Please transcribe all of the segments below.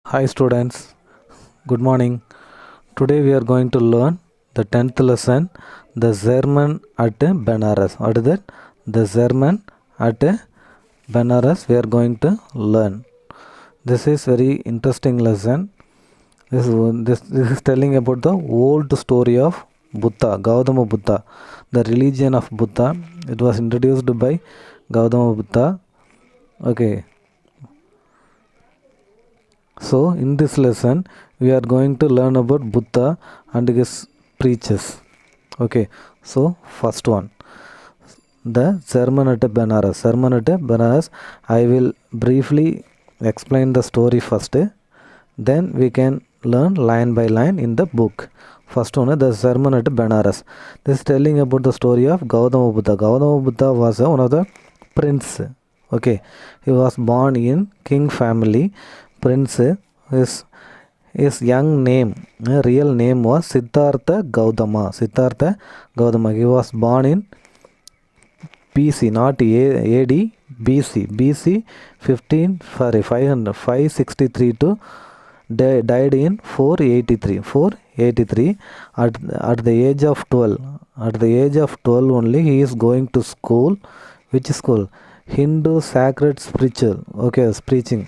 Hi students, good morning. Today we are going to learn the 10th lesson, the sermon at Benares. What is that? The sermon at Benares we are going to learn. This is very interesting lesson. This is telling about the old story of Buddha, Gautama Buddha, the religion of Buddha. It was introduced by Gautama Buddha. Okay, so in this lesson we are going to learn about Buddha and his preachers. Okay, so first one, the sermon at Benares. Sermon at Benares. I will briefly explain the story first. Then we can learn line by line in the book. First one, the sermon at Benares. This is telling about the story of Gautama Buddha. Gautama Buddha was one of the prince. Okay, he was born in king family. Prince, his young name, real name was Siddhartha Gautama. Siddhartha Gautama. He was born in BC, not AD, BC. BC 563 to died in 483. 483 at the age of 12. At the age of 12 only he is going to school. Which school? Hindu Sacred Spiritual. Okay, preaching.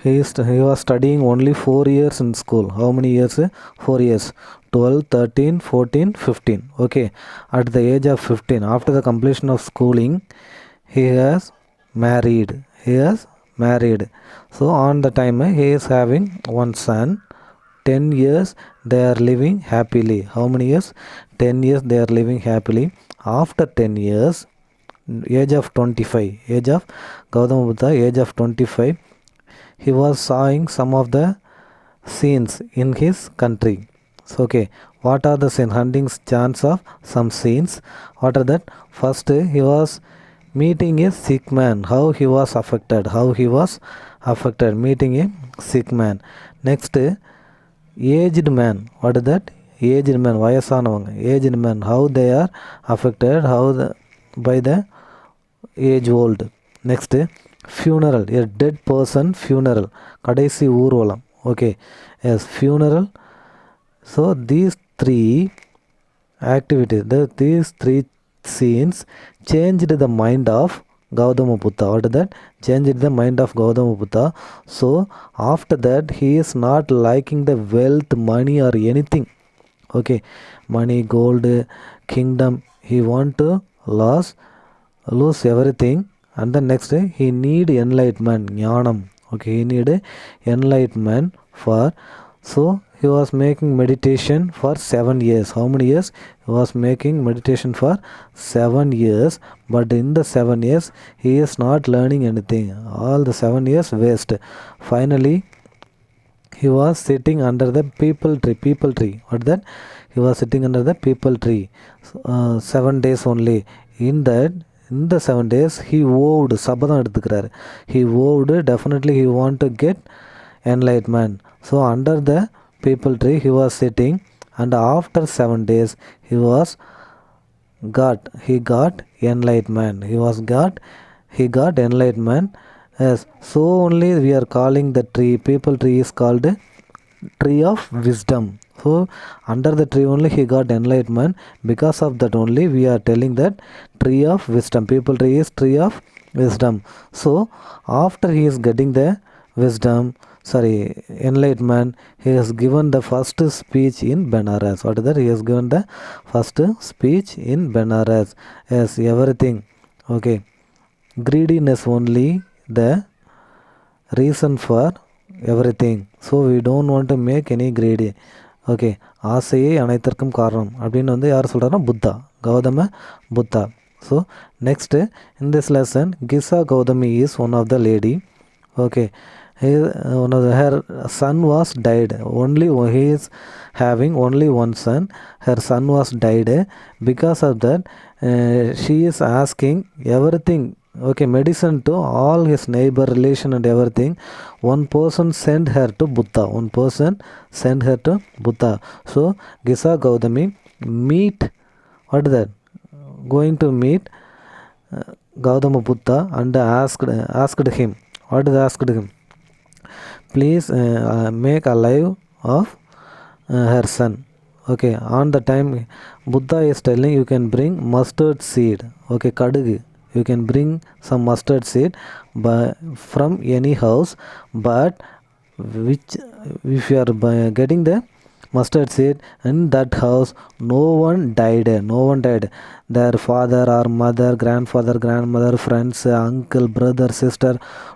He was studying only 4 years in school. How many years? 4 years. 12, 13, 14, 15. Okay. At the age of 15, after the completion of schooling, he has married. He has married. So on the time he is having one son. 10 years they are living happily. How many years? 10 years they are living happily. After 10 years, age of 25, age of Gautama Buddha, age of 25, he was seeing some of the scenes in his country. So, okay, what are the scenes? Hunting's chance of some scenes. What are that? First, he was meeting a sick man. How he was affected? How he was affected? Meeting a sick man. Next, aged man. What is that? Aged man. Vayasanavanga. Aged man. How they are affected? By the age old. Next, funeral, a dead person funeral, kadaisi ஊர்வலம். Okay, yes, funeral. So these three activities, these three scenes changed the mind of Gautama Buddha. What is that? Changed the mind of Gautama Buddha. So after that he is not liking the wealth, money or anything. Okay, money, gold, kingdom, he want to lose everything. And the next day he need enlightenment, jnanam. Okay, he need enlightenment for. So he was making meditation for 7 years. How many years? He was making meditation for 7 years. But in the 7 years he is not learning anything. All the 7 years waste. Finally he was sitting under the people tree. People tree. What that? He was sitting under the people tree. 7 days only. In the 7 days he vowed, Sabatham எடுத்துக்கிறாரு. He vowed definitely he want to get enlightenment. So under the people tree he was sitting, and after 7 days he got enlightenment. He got enlightenment. Yes, so only we are calling the tree, people tree is called tree of wisdom. So under the tree only he got enlightenment. Because of that only we are telling that tree of wisdom. People tree is tree of wisdom. So after he is getting the enlightenment, he has given the first speech in Benares. What is that? He has given the first speech in Benares. Yes, everything. Okay, greediness only the reason for everything. So we don't want to make any greedy. Okay, ஆசையே அனைத்திற்கும் காரணம் அப்படின்னு யார் சொல்கிறாருன்னா Buddha, Gautama Buddha. So next in this lesson Kisa Gautami is one of the lady. Okay, her son was died. Only he is having only one son. Her son was died. Because of that she is asking everything. Okay, medicine to all his neighbor, relation and everything. One person sent her to Buddha. So Gisa Gautami meet, what is that? Going to meet Gautama Buddha and asked him. What is asked him? please make alive of her son. Okay, on the time Buddha is telling you can bring mustard seed. Okay, kadugu. You can bring some mustard seed from any house, but which if you are getting the mustard seed in that house, no one died. Their father or mother, grandfather, grandmother, friends, uncle, brother, sister,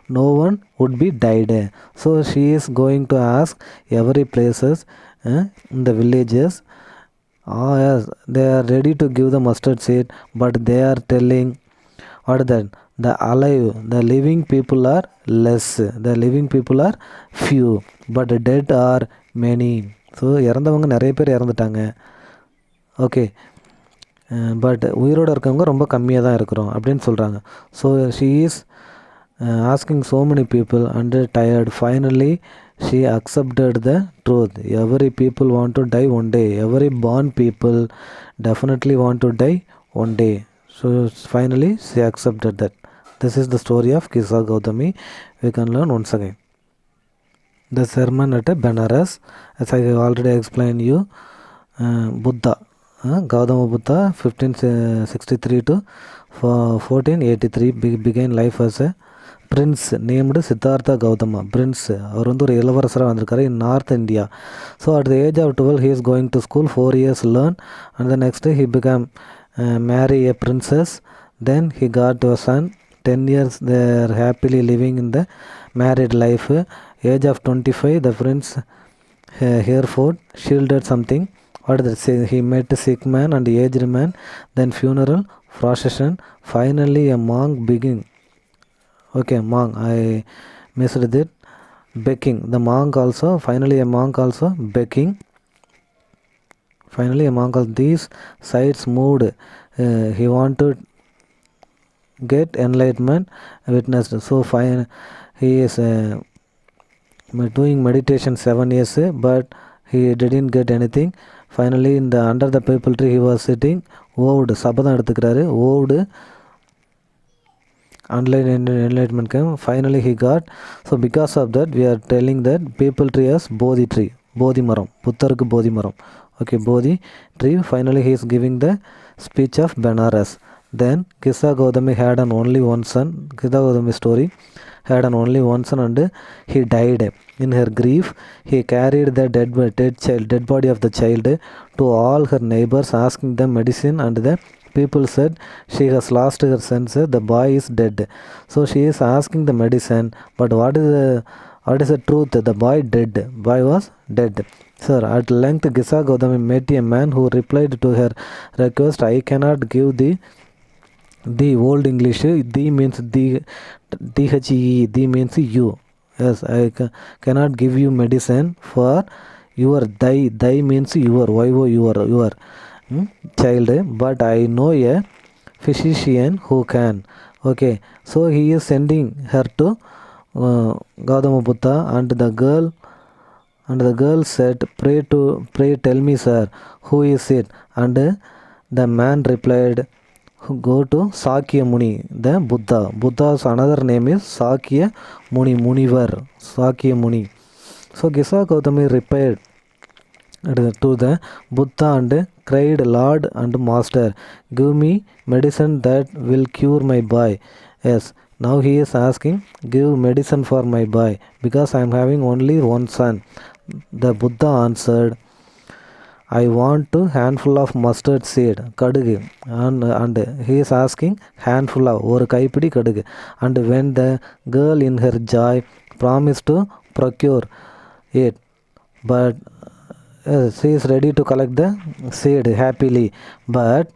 no one would be died. So she is going to ask every places in the villages. Yes, they are ready to give the mustard seed, but they are telling what is that? The alive, the living people are less, the living people are few, but the dead are many. So இறந்தவங்க நிறைய பேர் இறந்துட்டாங்க. Okay, but உயிரோடு இருக்கவங்க ரொம்ப கம்மியாக தான் இருக்கிறோம் அப்படின்னு சொல்கிறாங்க. So she is asking so many people and tired. Finally she accepted the truth. Every people want to die one day. Every born people definitely want to die one day. So finally she accepted that. This is the story of Kisa Gautami. We can learn once again the sermon at Benares. As I have already explained you, Buddha, Gautama Buddha 1563 to 1483 began life as a prince named Siddhartha Gautama. Prince, அவர் வந்து ஒரு இளவரசராக வந்திருக்காரு in North India. So at the age of 12 he is going to school, 4 years learn, and the next day he became marry a princess. Then he got a son. 10 years they are happily living in the married life. Age of 25 the prince Hereford shielded something. What did they say? He met a sick man and aged man. Then funeral, procession. Finally a monk begin. Okay, monk, I missed it. Begging. The monk also, finally a monk also begging. Finally a monk also. These sides moved. He wanted get enlightenment witnessed. So fine, he is doing meditation 7 years, but he didn't get anything. Finally in the under the people tree he was sitting. Vowed, Sabatham எடுத்துக்கிறாரு. Vowed enlightenment came. Finally he got. So because of that we are telling that people tree as Bodhi tree. Bodhi maram, புத்தருக்கு போதி மரம். Okay, Bodhi tree. Finally he is giving the speech of Benares. Then Kisa Gautami had an only one son. Kisa Gautami story had an only one son and he died. In her grief he carried the dead body of the child to all her neighbors, asking them medicine, and the people said she has lost her senses, the boy is dead. So she is asking the medicine, but what is the truth? The boy was dead. Sir, at length Kisa Gautami met a man who replied to her request, I cannot give the old English. The means the the means you. Yes, I cannot give you medicine for your thy means your your child, but I know a physician who can. Okay, so he is sending her to Gautama Buddha, and the girl said, pray tell me, sir, who is it? And the man replied, go to Sakya Muni, the Buddha's another name is Sakya Muni, Munivar, Sakya Muni. So Kisa Gautami repaired to the Buddha and cried, Lord and Master, give me medicine that will cure my boy. Yes, now he is asking, give medicine for my boy because I am having only one son. The Buddha answered, I want a handful of mustard seed, kadugu, and he is asking handful of or kaipidi kadugu. And when the girl in her joy promised to procure it, but she is ready to collect the seed happily, but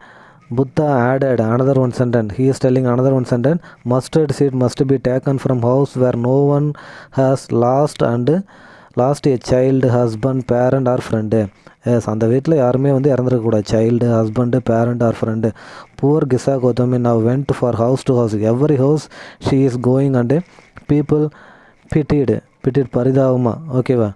Buddha added another one sentence. He is telling another one sentence, mustard seed must be taken from house where no one has lost a child, husband, parent or friend. Yes, அந்த வீட்டில் யாருமே வந்து இறந்துருக்கக்கூடாது. Child, husband, parent or friend. Poor Kisa Gautami now went for house to house. Every house she is going and people pitied பரிதாபமா. ஓகேவா?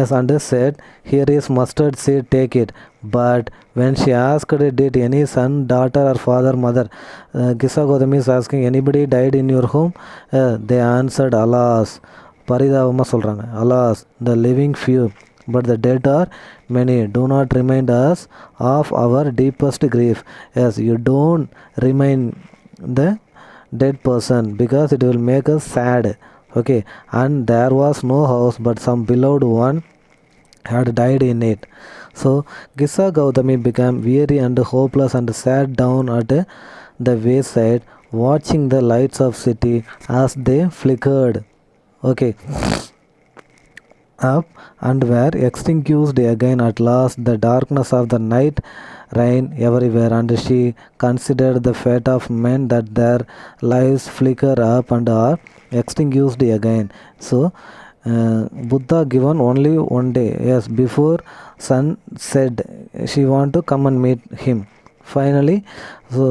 Yes, and said here is mustard seed, take it. But when she asked, did any son, daughter or father, mother, Kisa Gautami is asking, anybody died in your home? They answered, alas, பரிதாபமாக சொல்கிறாங்க. Alas, the living few, but the dead are many, do not remind us of our deepest grief. Yes, you don't remind the dead person because it will make us sad. Okay, and there was no house, but some beloved one had died in it. So Gisa Gautami became weary and hopeless and sat down at the wayside, watching the lights of city as they flickered, okay, up and were extinguished again. At last the darkness of the night reigned everywhere, and she considered the fate of men that their lives flicker up and are extinguished again. So Buddha given only one day, yes, before sun said she want to come and meet him. Finally, so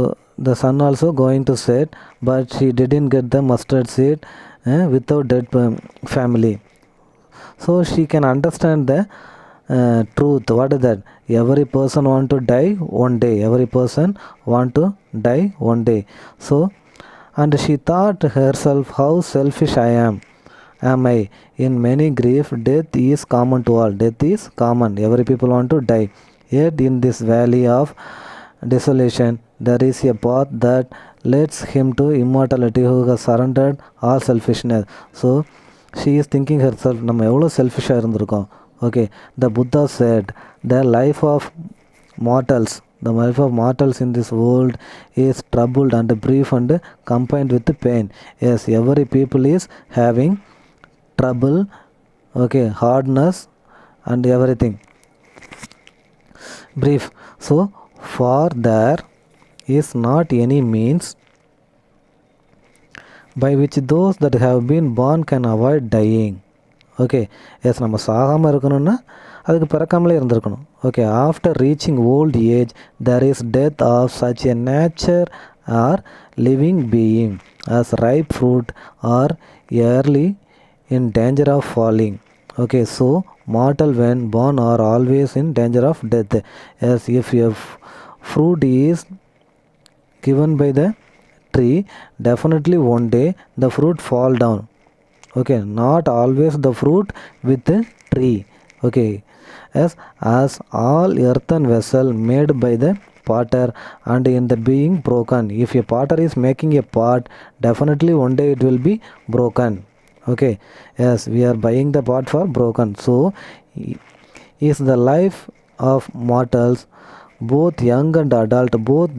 the sun also going to set, but she didn't get the mustard seed without dead family. So she can understand the truth. What is that? Every person want to die one day. Every person want to die one day. So, and she thought herself, how selfish I am I? In many grief, death is common to all. Death is common. Every people want to die. Yet in this valley of desolation, there is a path that leads him to immortality, who has surrendered all selfishness. So she is thinking herself, நம்ம எவ்வளோ செல்ஃபிஷாக இருந்திருக்கோம். Okay, the Buddha said, the life of mortals in this world is troubled and brief and combined with pain. Yes, every people is having trouble, okay, hardness and everything. Brief. So for there is not any means by which those that have been born can avoid dying. Okay, yes நம்ம சாகாமல் இருக்கணும்னா அதுக்கு பிறக்காமலே இருந்திருக்கணும். Okay, after reaching old age there is death of such a nature or living being as ripe fruit or early in danger of falling. Okay, so mortal when born are always in danger of death. As if a fruit is given by the tree, definitely one day the fruit fall down. Okay, not always the fruit with the tree. Okay, as all earthen vessel made by the potter and in the being broken. If a potter is making a pot, definitely one day it will be broken. Okay, yes, we are buying the pot for broken. So is the life of mortals, both young and adult, both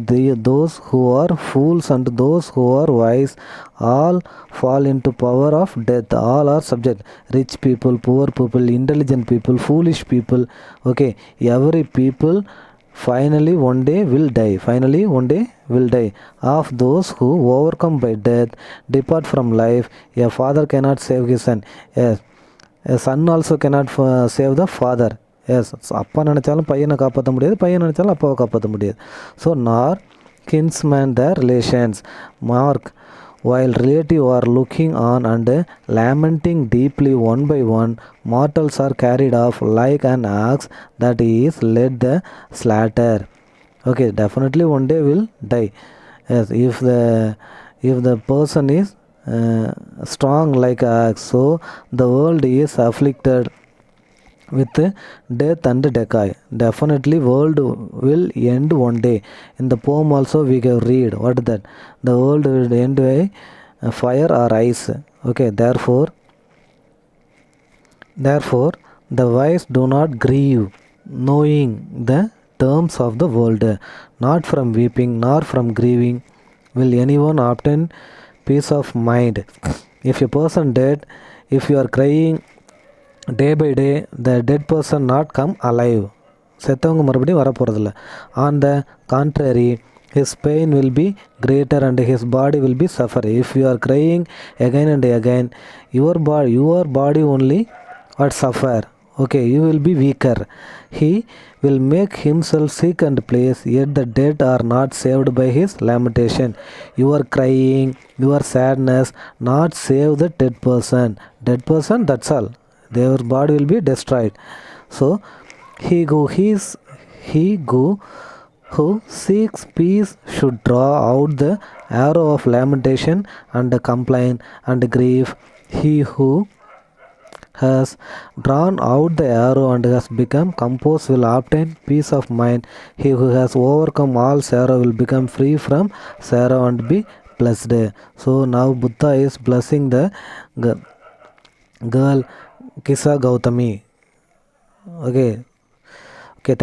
those who are fools and those who are wise, all fall into power of death. All are subject. Rich people, poor people, intelligent people, foolish people. Okay, every people finally one day will die. Finally one day will die. Of those who overcome by death depart from life. A father cannot save his son. Yes, a son also cannot save the father. Yes, அப்பா நினச்சாலும் பையனை காப்பாற்ற முடியாது, பையன் நினச்சாலும் அப்பாவை காப்பாற்ற முடியாது. ஸோ நார் kinsman the relations mark while relative are looking on and lamenting deeply one by one, mortals are carried off like an ox that is led the slaughter. Okay, definitely one day will die. Yes, if the person is strong like ox, so the world is afflicted with death and decay. Definitely world will end one day. In the poem also we can read what is that, the world will end by fire or ice. Okay, therefore the wise do not grieve, knowing the terms of the world. Not from weeping nor from grieving will anyone obtain peace of mind. If a person dead, if you are crying day by day, the dead person not come alive. செத்தவங்க மறுபடியும் வரப்போகிறதில்ல. On the contrary, his pain will be greater and his body will be suffer. If you are crying again and again, your body only will suffer. Okay, you will be weaker. He will make himself sick and place, yet the dead are not saved by his lamentation. Your crying, your sadness not save the dead person. Dead person, that's all. Their body will be destroyed. So he who seeks peace should draw out the arrow of lamentation and complaint and grief. He who has drawn out the arrow and has become composed will obtain peace of mind. He who has overcome all sorrow will become free from sorrow and be blessed. So now Buddha is blessing the girl Kisa Gautami. Okay,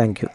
thank you.